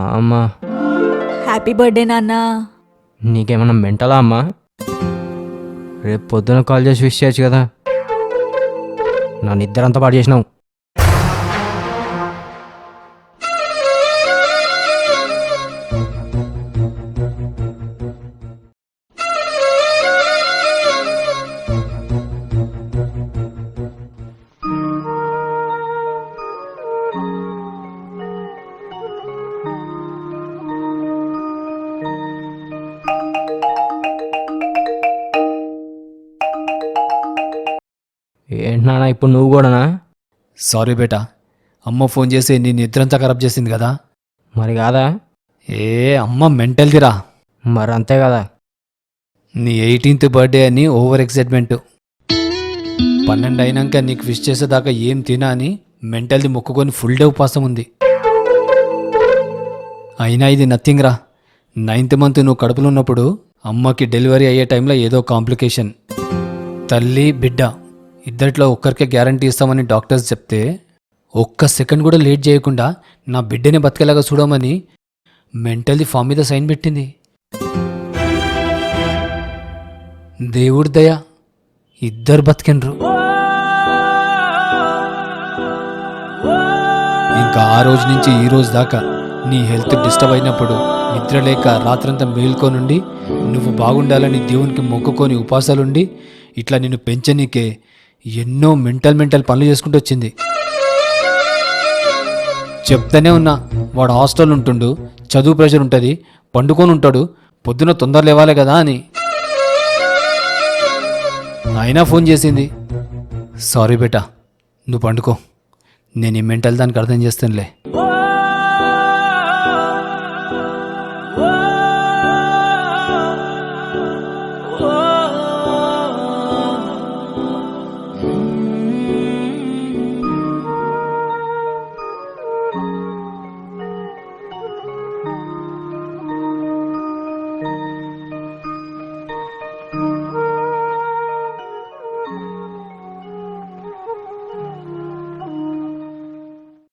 అమ్మా happy birthday నాన్న. నీకేమన్నా మెంటలా అమ్మా? రేపు పొద్దున కాల్ చేసి విష్ చేయొచ్చు కదా. నా నిద్రంతా పాడు చేసినావు. ఏంటి నాన్న ఇప్పుడు నువ్వు కూడానా? సారీ బేటా, అమ్మ ఫోన్ చేసి నీ నిద్రంతా ఖరాబ్ చేసింది కదా. మరి కాదా? ఏ అమ్మ మెంటల్దిరా. మరి అంతే కదా. నీ 18th బర్త్డే అని ఓవర్ ఎక్సైట్మెంట్. 12 అయినాక నీకు విష్ చేసేదాకా ఏం తినా అని మెంటల్ది మొక్కుకొని ఫుల్ డే ఉపవాసం ఉంది. అయినా ఇది నథింగ్ రా. 9th మంత్ నువ్వు కడుపులో ఉన్నప్పుడు అమ్మకి డెలివరీ అయ్యే టైంలో ఏదో కాంప్లికేషన్. తల్లి బిడ్డ ఇద్దరిలో ఒక్కరికే గ్యారంటీ ఇస్తామని డాక్టర్స్ చెప్తే ఒక్క సెకండ్ కూడా లేట్ చేయకుండా నా బిడ్డని బతికేలాగా చూడమని మెంటల్ది ఫామ్ మీద సైన్ పెట్టింది. దేవుడి దయ ఇద్దరు బతికినరు. ఇంకా ఆ రోజు నుంచి ఈ రోజు దాకా నీ హెల్త్ డిస్టర్బ్ అయినప్పుడు నిద్ర లేక రాత్రంతా మేల్కొనుండి నువ్వు బాగుండాలని దేవునికి మొక్కుకొని ఉపాసాలుండి ఇట్లా నిన్ను పెంచనీకే ఎన్నో మెంటల్ పనులు చేసుకుంటూ వచ్చింది. చెప్తానే ఉన్నా, వాడు హాస్టల్ ఉంటుండు, చదువు ప్రెషర్ ఉంటుంది, పండుకొని ఉంటాడు, పొద్దున తొందర లేవాలి కదా అని. అయినా ఫోన్ చేసింది. సారీ బేటా, నువ్వు పండుకో, నేను ఈ మెంటల్ దానికి అర్థం చేస్తానులే. ఓ